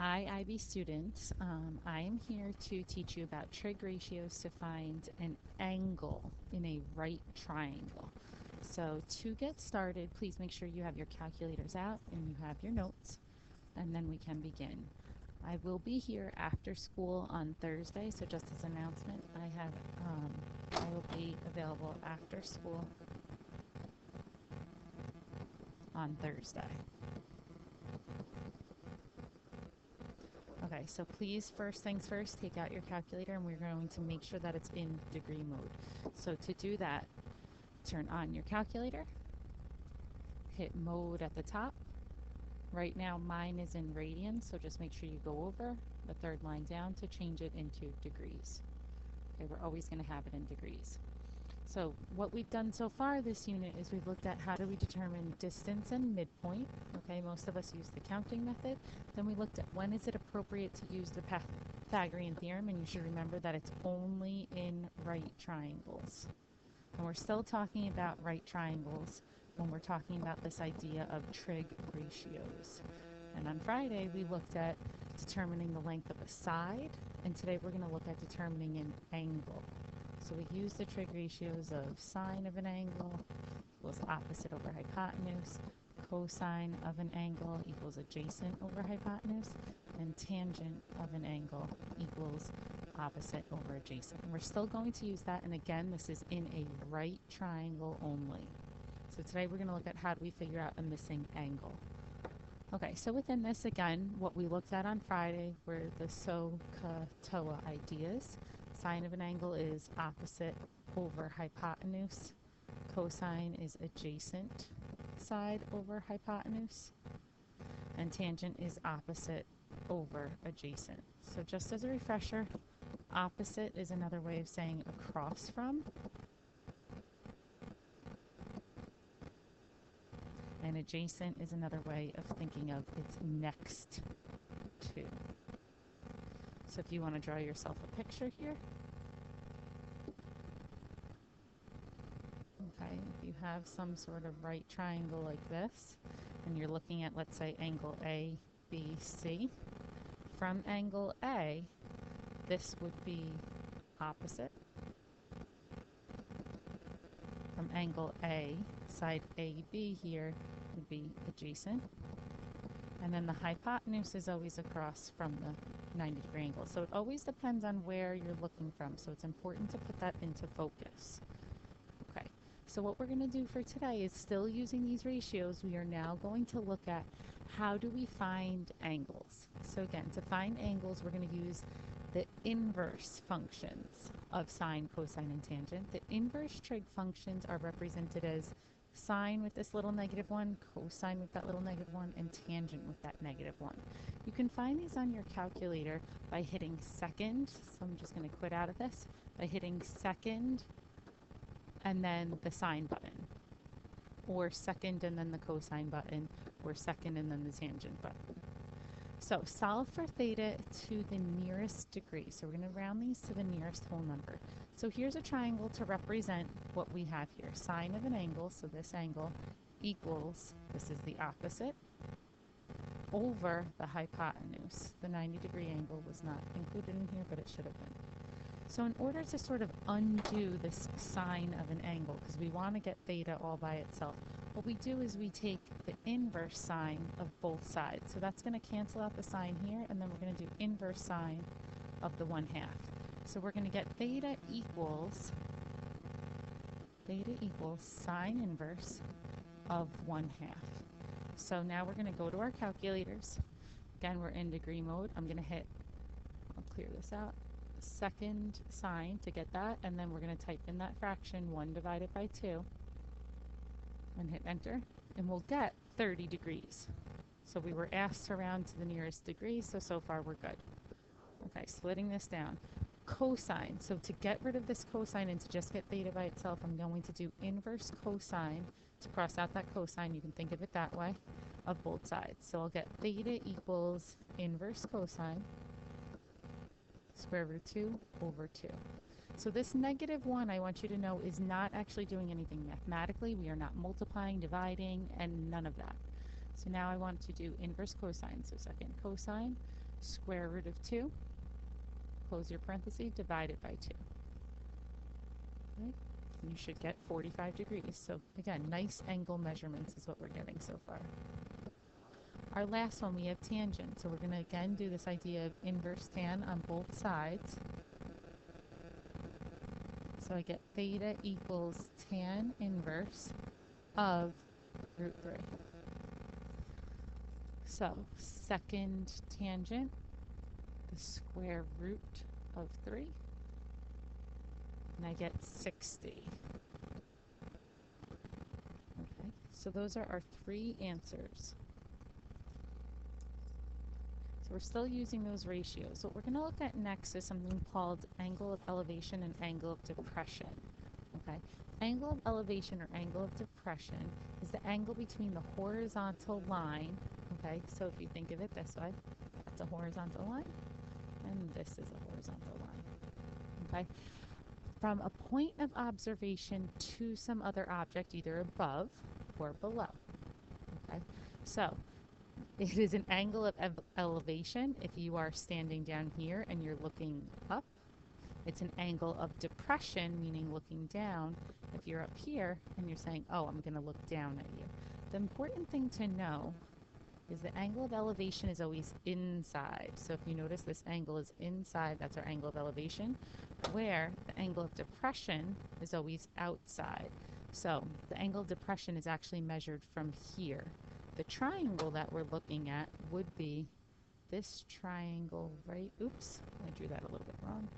Hi, IB students. I am here to teach you about trig ratios to find an angle in a right triangle. So to get started, please make sure you have your calculators out and you have your notes, and then we can begin. I will be here after school on Thursday, so just as an announcement, I will be available after school on Thursday. Okay, so please, first things first, take out your calculator and we're going to make sure that it's in degree mode. So to do that, turn on your calculator, hit mode at the top. Right now mine is in radians, so just make sure you go over the third line down to change it into degrees. Okay, we're always going to have it in degrees. So what we've done so far this unit is we've looked at how do we determine distance and midpoint. Okay, most of us use the counting method. Then we looked at when is it appropriate to use the Pythagorean theorem, and you should remember that it's only in right triangles. And we're still talking about right triangles when we're talking about this idea of trig ratios. And on Friday we looked at determining the length of a side, and today we're going to look at determining an angle. So we use the trig ratios of sine of an angle equals opposite over hypotenuse, cosine of an angle equals adjacent over hypotenuse, and tangent of an angle equals opposite over adjacent. And we're still going to use that, and again, this is in a right triangle only. So today we're going to look at how do we figure out a missing angle. Okay, so within this, again, what we looked at on Friday were the SOHCAHTOA ideas. Sine of an angle is opposite over hypotenuse. Cosine is adjacent side over hypotenuse. And tangent is opposite over adjacent. So just as a refresher, opposite is another way of saying across from. And adjacent is another way of thinking of it's next to. So if you want to draw yourself a picture here. Okay, if you have some sort of right triangle like this, and you're looking at, let's say, angle A, B, C. From angle A, this would be opposite. From angle A, side AB here would be adjacent. And then the hypotenuse is always across from the 90-degree angle. So it always depends on where you're looking from. So it's important to put that into focus. Okay, so what we're going to do for today is still using these ratios. We are now going to look at how do we find angles. So again, to find angles, we're going to use the inverse functions of sine, cosine, and tangent. The inverse trig functions are represented as sine with this little -1, cosine with that little -1, and tangent with that -1. You can find these on your calculator by hitting second, so I'm just going to quit out of this, by hitting second and then the sine button, or second and then the cosine button, or second and then the tangent button. So solve for theta to the nearest degree. So we're going to round these to the nearest whole number. So here's a triangle to represent what we have here. Sine of an angle, so this angle, equals, this is the opposite, over the hypotenuse. The 90-degree angle was not included in here, but it should have been. So in order to sort of undo this sine of an angle, because we want to get theta all by itself, what we do is we take the inverse sine of both sides. So that's going to cancel out the sine here, and then we're going to do inverse sine of the 1/2. So we're going to get theta equals sine inverse of 1/2. So now we're going to go to our calculators. Again, we're in degree mode. I'm going to hit, I'll clear this out, second sine to get that, and then we're going to type in that fraction, 1 divided by 2, and hit enter, and we'll get 30 degrees. So we were asked to round to the nearest degree, so far we're good. Okay, splitting this down. Cosine, so to get rid of this cosine and to just get theta by itself, I'm going to do inverse cosine to cross out that cosine, you can think of it that way, of both sides. So I'll get theta equals inverse cosine square root of 2 over 2. So this -1, I want you to know, is not actually doing anything mathematically. We are not multiplying, dividing, and none of that. So now I want to do inverse cosine. So second cosine square root of 2, close your parenthesis, divide it by 2. Okay? You should get 45 degrees. So again, nice angle measurements is what we're getting so far. Our last one, we have tangent. So we're going to again do this idea of inverse tan on both sides. So I get theta equals tan inverse of root 3. So second tangent, the square root of 3, and I get 60. Okay, so those are our 3 answers. So we're still using those ratios. What we're going to look at next is something called angle of elevation and angle of depression. Okay, angle of elevation or angle of depression is the angle between the horizontal line. Okay, so if you think of it this way, that's a horizontal line, and this is a horizontal line. Okay, from a point of observation to some other object, either above or below. Okay, so it is an angle of elevation if you are standing down here and you're looking up. It's an angle of depression, meaning looking down, if you're up here and you're saying, oh, I'm going to look down at you. The important thing to know is the angle of elevation is always inside. So if you notice this angle is inside, that's our angle of elevation, where the angle of depression is always outside. So the angle of depression is actually measured from here. The triangle that we're looking at would be this triangle right, oops, I drew that a little bit wrong.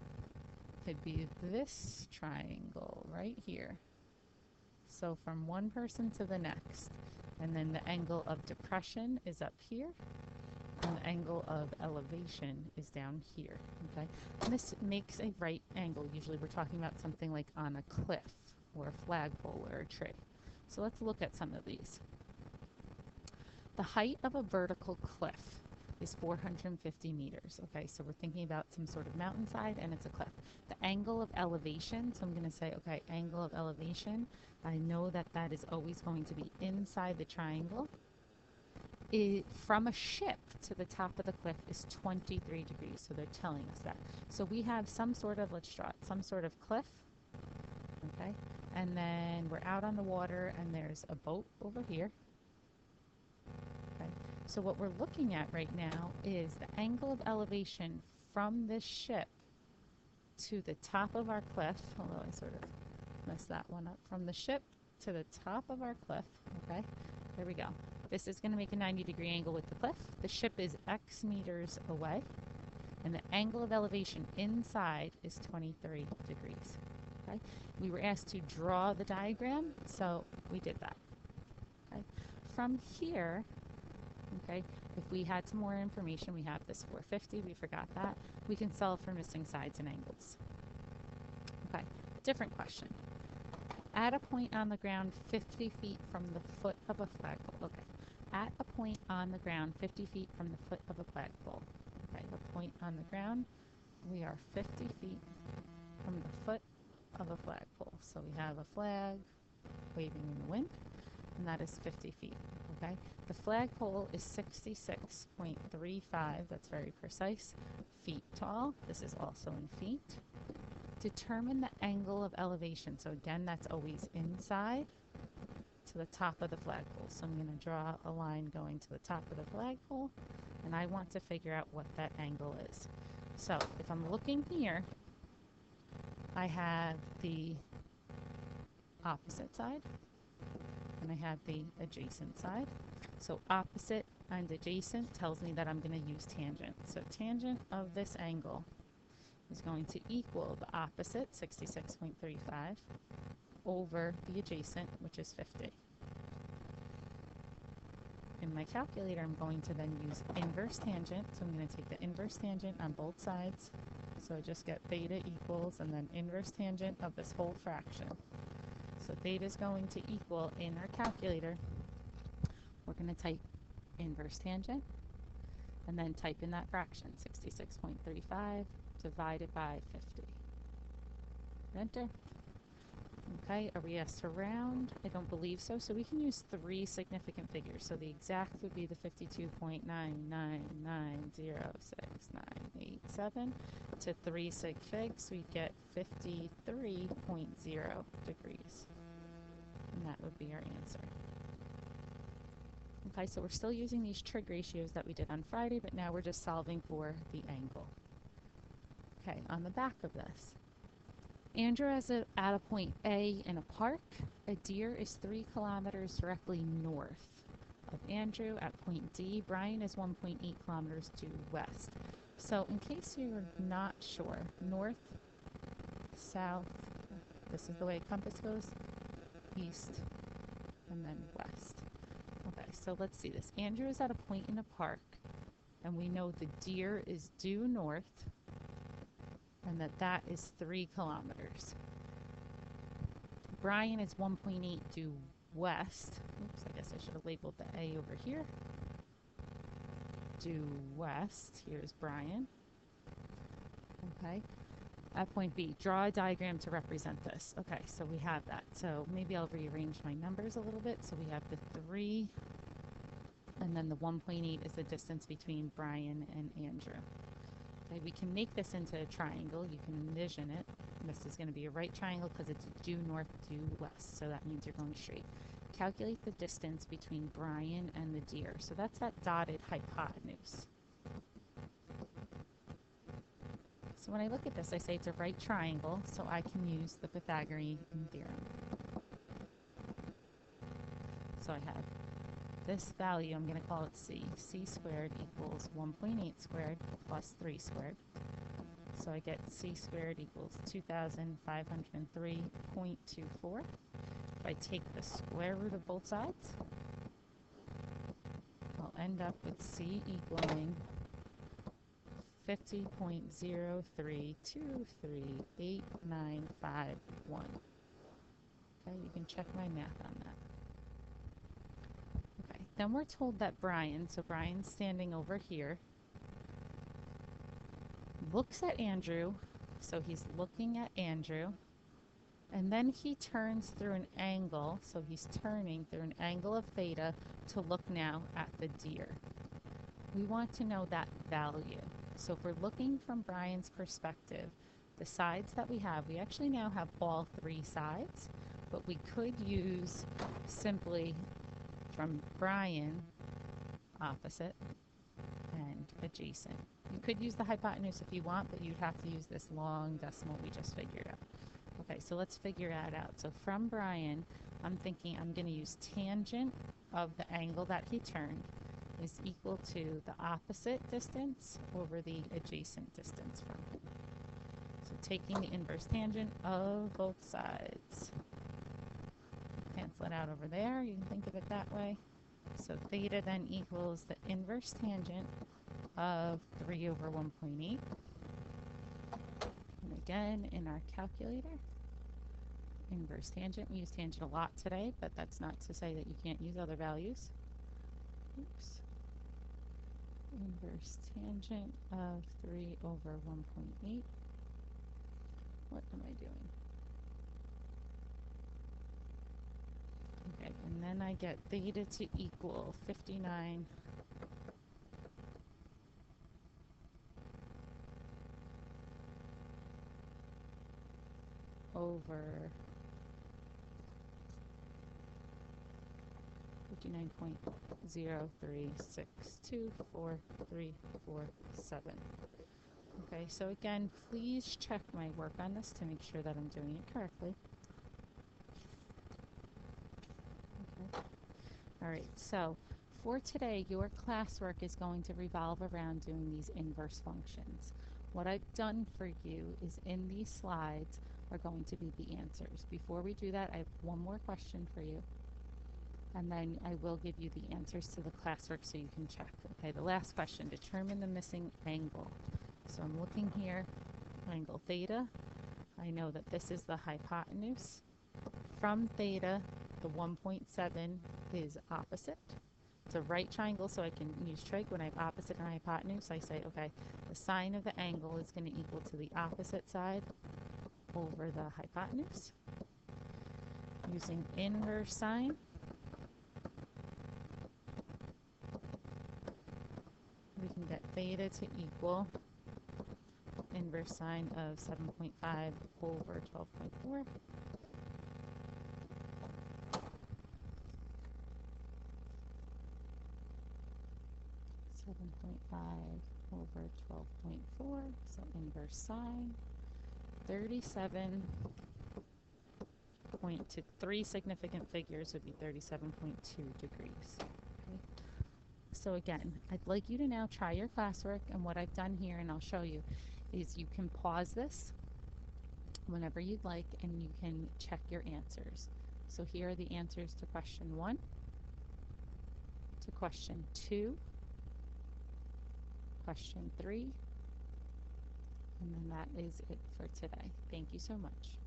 Could be this triangle right here. So from one person to the next. And then the angle of depression is up here. And the angle of elevation is down here. Okay? And this makes a right angle. Usually we're talking about something like on a cliff or a flagpole or a tree. So let's look at some of these. The height of a vertical cliff is 450 meters. Okay, so we're thinking about some sort of mountainside and it's a cliff. The angle of elevation, so I'm going to say, okay, angle of elevation, I know that that is always going to be inside the triangle. From a ship to the top of the cliff is 23 degrees, so they're telling us that. So we have some sort of, let's draw it, some sort of cliff, okay, and then we're out on the water and there's a boat over here. So what we're looking at right now is the angle of elevation from this ship to the top of our cliff, although I sort of messed that one up, from the ship to the top of our cliff, okay, there we go. This is going to make a 90-degree angle with the cliff. The ship is X meters away, and the angle of elevation inside is 23 degrees, okay. We were asked to draw the diagram, so we did that, okay. From here, okay, if we had some more information, we have this 450, we forgot that. We can solve for missing sides and angles. Okay, different question. At a point on the ground 50 feet from the foot of a flagpole. Okay, at a point on the ground 50 feet from the foot of a flagpole. Okay, a point on the ground, we are 50 feet from the foot of a flagpole. So we have a flag waving in the wind, and that is 50 feet. Okay, the flagpole is 66.35, that's very precise, feet tall. This is also in feet. Determine the angle of elevation. So again, that's always inside to the top of the flagpole. So I'm going to draw a line going to the top of the flagpole, and I want to figure out what that angle is. So if I'm looking here, I have the opposite side, and I have the adjacent side. So opposite and adjacent tells me that I'm going to use tangent. So tangent of this angle is going to equal the opposite, 66.35, over the adjacent, which is 50. In my calculator, I'm going to then use inverse tangent. So I'm going to take the inverse tangent on both sides. So I just get theta equals, and then inverse tangent of this whole fraction. So theta is going to equal, in our calculator, we're going to type inverse tangent, and then type in that fraction, 66.35 divided by 50. Enter. Okay, are we asked to round? I don't believe so. So we can use three significant figures. So the exact would be the 52.9990697 to three sig figs. We get 53.0 degrees. And that would be our answer. Okay, so we're still using these trig ratios that we did on Friday, but now we're just solving for the angle. Okay, on the back of this, Andrew is at a point A in a park. A deer is 3 kilometers directly north of Andrew. At point D, Brian is 1.8 kilometers due west. So in case you're not sure, north, south, this is the way a compass goes, east, and then west. Okay, so let's see this. Andrew is at a point in a park, and we know the deer is due north, and that is 3 kilometers. Brian is 1.8 due west. Oops, I guess I should have labeled the A over here. Due west. Here's Brian. Okay. At point B, draw a diagram to represent this. Okay, so we have that. So maybe I'll rearrange my numbers a little bit. So we have the 3, and then the 1.8 is the distance between Brian and Andrew. Okay, we can make this into a triangle. You can envision it. This is going to be a right triangle because it's due north, due west. So that means you're going straight. Calculate the distance between Brian and the deer. So that's that dotted hypotenuse. So when I look at this, I say it's a right triangle, so I can use the Pythagorean theorem. So I have this value, I'm going to call it C. C squared equals 1.8 squared plus 3 squared. So I get C squared equals 2,503.24. If I take the square root of both sides, I'll end up with C equaling 50.03238951. Okay, you can check my math on that. Okay, then we're told that Brian, so Brian's standing over here, looks at Andrew, so he's looking at Andrew, and then he turns through an angle, so he's turning through an angle of theta to look now at the deer. We want to know that value. So if we're looking from Brian's perspective, the sides that we actually now have all 3 sides, but we could use simply from Brian, opposite, and adjacent. You could use the hypotenuse if you want, but you'd have to use this long decimal we just figured out. Okay, so let's figure that out. So from Brian, I'm thinking I'm going to use tangent of the angle that he turned is equal to the opposite distance over the adjacent distance from him. So taking the inverse tangent of both sides. Cancel it out over there. You can think of it that way. So theta then equals the inverse tangent of 3 over 1.8. And again, in our calculator, inverse tangent. We use tangent a lot today, but that's not to say that you can't use other values. Oops. Inverse tangent of 3 over 1.8. What am I doing? Okay, and then I get theta to equal 59 over 59.03624347. Okay, so again, please check my work on this to make sure that I'm doing it correctly. Okay. All right, so for today, your classwork is going to revolve around doing these inverse functions. What I've done for you is in these slides are going to be the answers. Before we do that, I have one more question for you. And then I will give you the answers to the classwork so you can check. Okay, the last question, determine the missing angle. So I'm looking here, angle theta. I know that this is the hypotenuse. From theta, the 1.7 is opposite. It's a right triangle, so I can use trig when I have opposite and hypotenuse. I say, okay, the sine of the angle is going to equal to the opposite side over the hypotenuse. using inverse sine. We can get theta to equal inverse sine of 7.5 over 12.4. Over 12.4, so inverse sine, 37 point to 3 significant figures would be 37.2 degrees. Okay. So again, I'd like you to now try your classwork, and what I've done here, and I'll show you, is you can pause this whenever you'd like, and you can check your answers. So here are the answers to question 1, to question 2, question 3, and then that is it for today. Thank you so much.